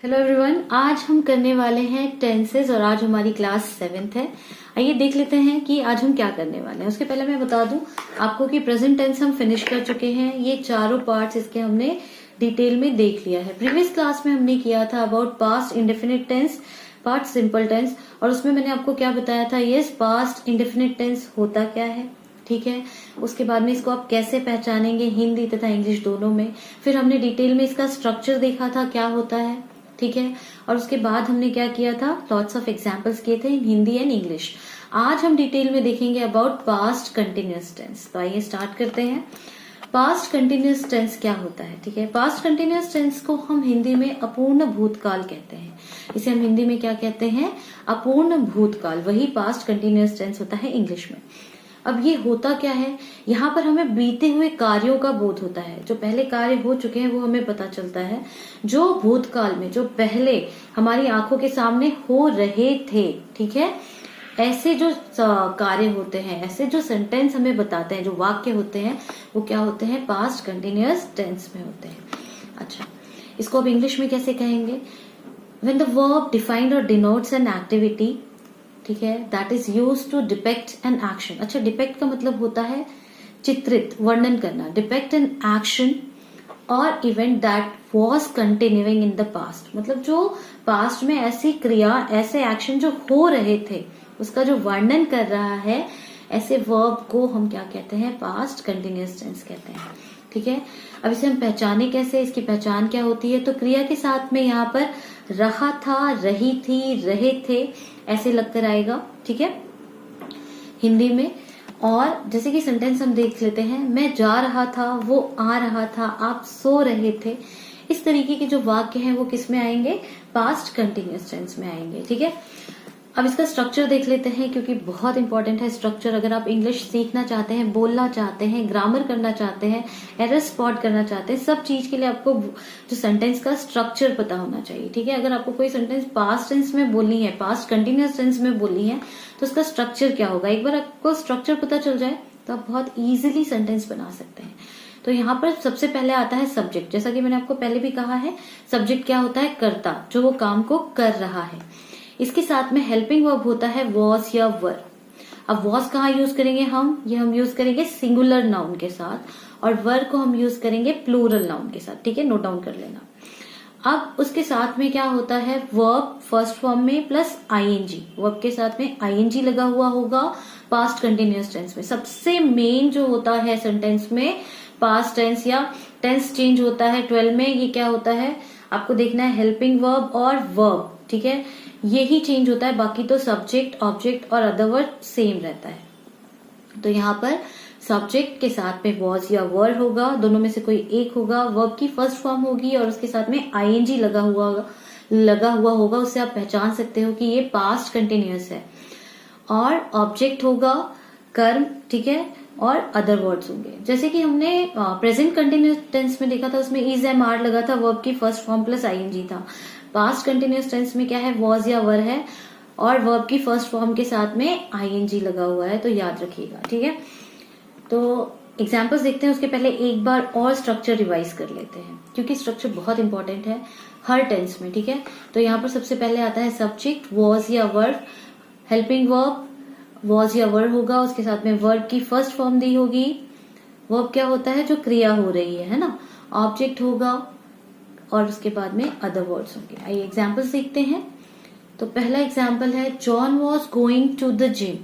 Hello everyone, आज हम करने वाले हैं टेंसेज और आज हमारी क्लास 7th है। आइए देख लेते हैं कि आज हम क्या करने वाले हैं। उसके पहले मैं बता दूं आपको कि प्रेजेंट टेंस हम फिनिश कर चुके हैं। ये चारों पार्ट्स इसके हमने डिटेल में देख लिया है। प्रीवियस क्लास में हमने किया था about past indefinite tense, past simple tense, और उसमें मैंने आपको क्या बताया था, यस पास्ट इंडेफिनिट टेंस होता क्या है, ठीक है। उसके बाद में इसको आप कैसे पहचानेंगे हिंदी तथा इंग्लिश दोनों में। फिर हमने डिटेल में इसका स्ट्रक्चर देखा था क्या होता है, ठीक है। और उसके बाद हमने क्या किया था, लॉट्स ऑफ एग्जांपल्स किए थे इन हिंदी एंड इंग्लिश। आज हम डिटेल में देखेंगे अबाउट पास्ट कंटिन्यूअस टेंस। तो आइए स्टार्ट करते हैं। पास्ट कंटिन्यूअस टेंस क्या होता है, ठीक है। पास्ट कंटिन्यूअस टेंस को हम हिंदी में अपूर्ण भूतकाल कहते हैं। इसे हम हिंदी में क्या कहते हैं, अपूर्ण भूतकाल। वही पास्ट कंटिन्यूअस टेंस होता है इंग्लिश में। अब ये होता क्या है, यहाँ पर हमें बीते हुए कार्यों का बोध होता है। जो पहले कार्य हो चुके हैं वो हमें पता चलता है। जो भूतकाल में, जो पहले हमारी आंखों के सामने हो रहे थे, ठीक है, ऐसे जो कार्य होते हैं, ऐसे जो सेंटेंस हमें बताते हैं, जो वाक्य होते हैं, वो क्या होते हैं, पास्ट कंटिन्यूअस टेंस में होते हैं। अच्छा, इसको अब इंग्लिश में कैसे कहेंगे, व्हेन द वर्ब डिफाइंड और डिनोट्स एन एक्टिविटी, ठीक है, that is use to depict an action. अच्छा, डिपेक्ट का मतलब होता है चित्रित, वर्णन करना। डिपेक्ट एन एक्शन और event that was continuing in the past, मतलब जो पास्ट में ऐसी क्रिया, ऐसे एक्शन जो हो रहे थे, उसका जो वर्णन कर रहा है, ऐसे वर्ब को हम क्या कहते हैं, पास्ट कंटिन्यूअस टेंस कहते हैं, ठीक है। अब इसे हम पहचाने कैसे, इसकी पहचान क्या होती है, तो क्रिया के साथ में यहाँ पर रहा था, रही थी, रहे थे ऐसे लगकर आएगा, ठीक है, हिंदी में। और जैसे कि सेंटेंस हम देख लेते हैं, मैं जा रहा था, वो आ रहा था, आप सो रहे थे। इस तरीके के जो वाक्य हैं वो किस में आएंगे, पास्ट कंटिन्यूअस टेंस में आएंगे, ठीक है। अब इसका स्ट्रक्चर देख लेते हैं, क्योंकि बहुत इंपॉर्टेंट है स्ट्रक्चर। अगर आप इंग्लिश सीखना चाहते हैं, बोलना चाहते हैं, ग्रामर करना चाहते हैं, एरर स्पॉट करना चाहते हैं, सब चीज के लिए आपको जो सेंटेंस का स्ट्रक्चर पता होना चाहिए, ठीक है। अगर आपको कोई सेंटेंस पास्ट टेंस में बोलनी है, पास्ट कंटिन्यूअस टेंस में बोलनी है, तो उसका स्ट्रक्चर क्या होगा, एक बार आपको स्ट्रक्चर पता चल जाए तो आप बहुत ईजिली सेंटेंस बना सकते हैं। तो यहाँ पर सबसे पहले आता है सब्जेक्ट। जैसा कि मैंने आपको पहले भी कहा है, सब्जेक्ट क्या होता है, कर्ता, जो वो काम को कर रहा है। इसके साथ में हेल्पिंग वर्ब होता है वॉज या वर। अब वॉज कहाँ यूज करेंगे हम, ये हम यूज करेंगे सिंगुलर नाउन के साथ, और वर को हम यूज करेंगे प्लूरल नाउन के साथ, ठीक है, नोट डाउन कर लेना। अब उसके साथ में क्या होता है, वर्ब फर्स्ट फॉर्म में प्लस आईएनजी, वर्ब के साथ में आईएनजी लगा हुआ होगा पास्ट कंटिन्यूअस टेंस में। सबसे मेन जो होता है सेंटेंस में पास्ट टेंस या टेंस चेंज होता है 12 में, ये क्या होता है आपको देखना है, हेल्पिंग वर्ब और वर्ब, ठीक है, यही चेंज होता है। बाकी तो सब्जेक्ट, ऑब्जेक्ट और अदर वर्ड सेम रहता है। तो यहाँ पर सब्जेक्ट के साथ में वॉज या वर होगा, दोनों में से कोई एक होगा। वर्ब की फर्स्ट फॉर्म होगी और उसके साथ में आईएनजी लगा हुआ होगा, उससे आप पहचान सकते हो कि ये पास्ट कंटिन्यूअस है। और ऑब्जेक्ट होगा कर्म, ठीक है, और अदर वर्ड्स होंगे। जैसे कि हमने प्रेजेंट कंटिन्यूअस टेंस में देखा था, उसमें इज एम आर लगा था, वर्ब की फर्स्ट फॉर्म प्लस आईएनजी था। पास्ट कंटिन्यूअस टेंस में क्या है, वॉज या वर है और वर्ब की फर्स्ट फॉर्म के साथ में आईएनजी लगा हुआ है, तो याद रखिएगा, ठीक है। तो एग्जाम्पल्स देखते हैं, उसके पहले एक बार और स्ट्रक्चर रिवाइज कर लेते हैं, क्योंकि स्ट्रक्चर बहुत इंपॉर्टेंट है हर टेंस में, ठीक है। तो यहाँ पर सबसे पहले आता है सब्जेक्ट वॉज या वर, हेल्पिंग वर्ब वॉज या वर होगा, उसके साथ में वर्ब की फर्स्ट फॉर्म दी होगी। वर्ब क्या होता है, जो क्रिया हो रही है ना। ऑब्जेक्ट होगा और उसके बाद में अदर वर्ड्स होंगे। आइए एग्जाम्पल्स देखते हैं। तो पहला एग्जाम्पल है, John was going to the gym,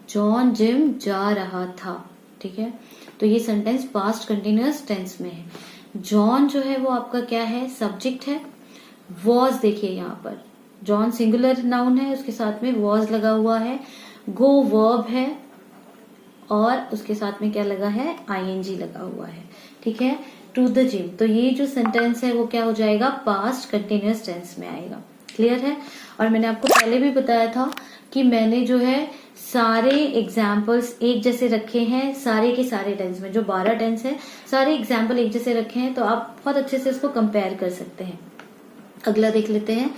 John gym जा रहा था, ठीक है। तो ये सेंटेंस पास्ट कंटिन्यूअस टेंस में है। जॉन जो है वो आपका क्या है, सब्जेक्ट है। वॉज देखिए यहाँ पर, जॉन सिंगुलर नाउन है, उसके साथ में वॉज लगा हुआ है। गो वर्ब है और उसके साथ में क्या लगा है, आईएनजी लगा हुआ है, ठीक है, टू द जिम। तो ये जो सेंटेंस है वो क्या हो जाएगा, पास्ट कंटिन्यूअस टेंस में आएगा। क्लियर है। और मैंने आपको पहले भी बताया था कि मैंने जो है सारे एग्जाम्पल्स एक जैसे रखे हैं, सारे के सारे टेंस में, जो 12 टेंस है सारे एग्जाम्पल एक जैसे रखे हैं, तो आप बहुत अच्छे से इसको कंपेयर कर सकते हैं। अगला देख लेते हैं,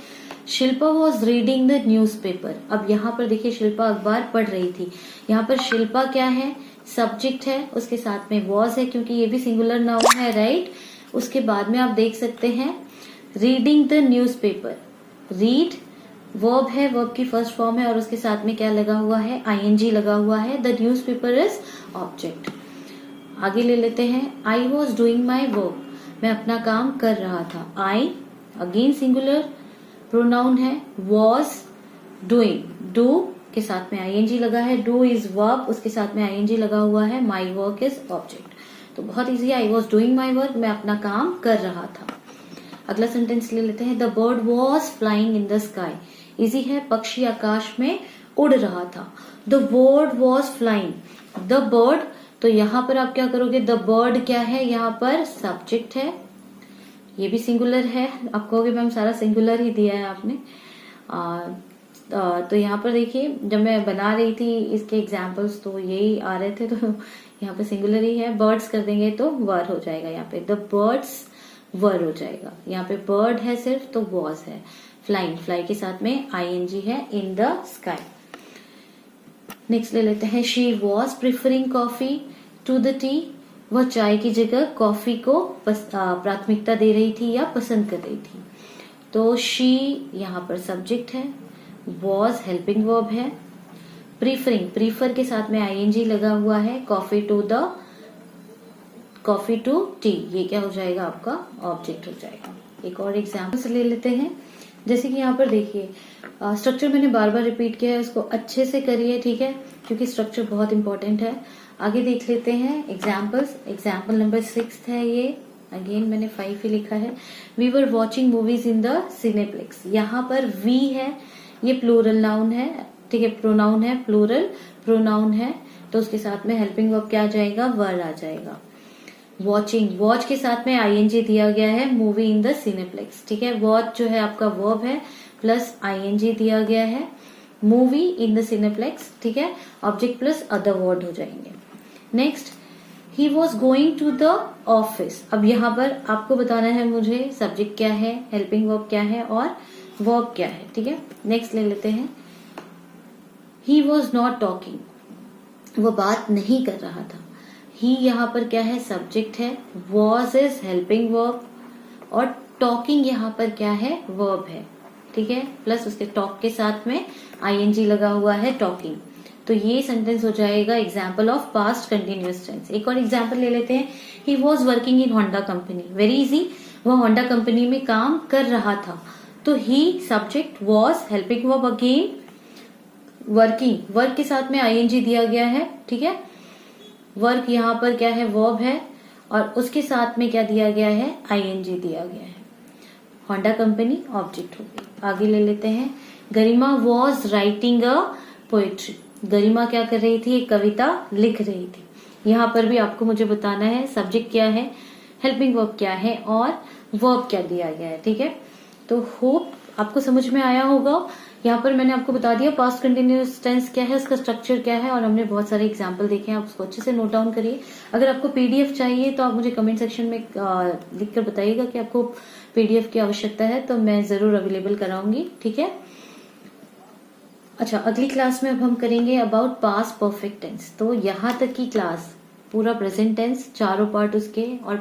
Shilpa was reading the newspaper. अब यहाँ पर देखिए शिल्पा अखबार पढ़ रही थी। यहाँ पर शिल्पा क्या है, सब्जेक्ट है, उसके साथ में वॉज है, क्योंकि ये भी सिंगुलर नाउन है, राइट। उसके बाद में आप देख सकते हैं reading the newspaper, read verb है, वर्ब की फर्स्ट फॉर्म है और उसके साथ में क्या लगा हुआ है, आईएनजी लगा हुआ है। The newspaper is object. आगे ले लेते हैं, I was doing my work, मैं अपना काम कर रहा था। आई अगेन सिंगुलर प्रोनाउन है, वॉज डूइंग, डू के साथ में आईएनजी लगा है, डू इज वर्ब, उसके साथ में आईएनजी लगा हुआ है, माई वर्क इज ऑब्जेक्ट। तो बहुत easy, I was doing my work, मैं अपना काम कर रहा था। अगला सेंटेंस ले लेते हैं, the bird was flying in the sky, easy है, पक्षी आकाश में उड़ रहा था। The bird was flying, the bird, तो यहां पर आप क्या करोगे, द बर्ड क्या है, यहाँ पर सब्जेक्ट है, ये भी सिंगुलर है। आप कहोगे मैम सारा सिंगुलर ही दिया है आपने। तो यहाँ पर देखिए, जब मैं बना रही थी इसके एग्जाम्पल्स तो यही आ रहे थे, तो यहाँ पे सिंगुलर ही है। बर्ड्स कर देंगे तो वर हो जाएगा, यहाँ पे द बर्ड्स वर हो जाएगा। यहाँ पे बर्ड है सिर्फ तो वॉज है। फ्लाइंग, फ्लाई के साथ में आईएनजी है, इन द स्काई। नेक्स्ट ले लेते हैं, she was preferring coffee to the tea, वह चाय की जगह कॉफी को प्राथमिकता दे रही थी या पसंद कर रही थी। तो शी यहाँ पर सब्जेक्ट है, वॉज हेल्पिंग वर्ब है, प्रीफरिंग, प्रीफर के साथ में आईएनजी लगा हुआ है, कॉफी टू टी, ये क्या हो जाएगा आपका, ऑब्जेक्ट हो जाएगा। एक और एग्जाम्पल ले लेते हैं, जैसे कि यहाँ पर देखिए, स्ट्रक्चर मैंने बार बार रिपीट किया है, उसको अच्छे से करिए, ठीक है, क्योंकि स्ट्रक्चर बहुत इंपॉर्टेंट है। आगे देख लेते हैं एग्जाम्पल्स। एग्जाम्पल नंबर 6 है ये, अगेन मैंने 5 ही लिखा है। We were watching movies in the cineplex, यहाँ पर वी है, ये प्लूरल नाउन है, ठीक है, प्रोनाउन है, प्लूरल प्रोनाउन है, तो उसके साथ में हेल्पिंग वर्ब क्या आ जाएगा, वर आ जाएगा। वॉचिंग, वॉच के साथ में आईएनजी दिया गया है, मूवी इन द सिनेप्लेक्स, ठीक है, वॉच जो है आपका वर्ब है प्लस आईएनजी दिया गया है, मूवी इन द सिनेप्लेक्स, ठीक है, ऑब्जेक्ट प्लस अदर वर्ड हो जाएंगे। Next, he was going to the office, अब यहाँ पर आपको बताना है मुझे सब्जेक्ट क्या है, हेल्पिंग वर्ब क्या है और वर्ब क्या है, ठीक है। नेक्स्ट ले लेते हैं, ही वॉज नॉट टॉकिंग, वो बात नहीं कर रहा था। ही यहाँ पर क्या है, सब्जेक्ट है, वॉज इज हेल्पिंग वर्ब और टॉकिंग यहाँ पर क्या है, वर्ब है, ठीक है, प्लस उसके टॉक के साथ में आईएनजी लगा हुआ है, टॉकिंग। तो ये सेंटेंस हो जाएगा example of past continuous tense. एक और एग्जाम्पल ले लेते हैं, he was working in Honda company, very easy, वह होंडा कंपनी में काम कर रहा था। तो he subject, was helping verb, again working, work के साथ में आईएनजी दिया गया है, ठीक है, वर्क यहाँ पर क्या है, वर्ब है और उसके साथ में क्या दिया गया है, आईएनजी दिया गया है। होंडा कंपनी ऑब्जेक्ट हो गई। आगे ले लेते हैं, गरिमा वॉज राइटिंग अ पोएट्री, गरिमा क्या कर रही थी, एक कविता लिख रही थी। यहाँ पर भी आपको मुझे बताना है सब्जेक्ट क्या है, हेल्पिंग वर्ब क्या है और वर्ब क्या दिया गया है, ठीक है। तो होप आपको समझ में आया होगा। यहाँ पर मैंने आपको बता दिया पास्ट कंटिन्यूअस टेंस क्या है, उसका स्ट्रक्चर क्या है और हमने बहुत सारे एग्जाम्पल देखे हैं, आप उसको अच्छे से नोट डाउन करिए। अगर आपको पीडीएफ चाहिए तो आप मुझे कमेंट सेक्शन में लिखकर बताइएगा कि आपको पीडीएफ की आवश्यकता है, तो मैं जरूर अवेलेबल कराऊंगी, ठीक है। अच्छा, अगली क्लास में अब हम करेंगे अबाउट पास्ट परफेक्ट टेंस। तो यहाँ तक की क्लास पूरा प्रेजेंट टेंस, चारों पार्ट उसके, और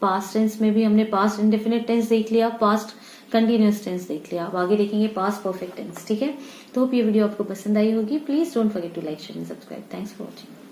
पास्ट टेंस में भी हमने पास्ट इंडेफिनिट टेंस देख लिया, पास्ट कंटिन्यूअस टेंस देख लिया। अब आगे देखेंगे पास्ट परफेक्ट टेंस, ठीक है। तो होप ये वीडियो आपको पसंद आई होगी। Please don't forget to like, share and subscribe. Thanks for watching.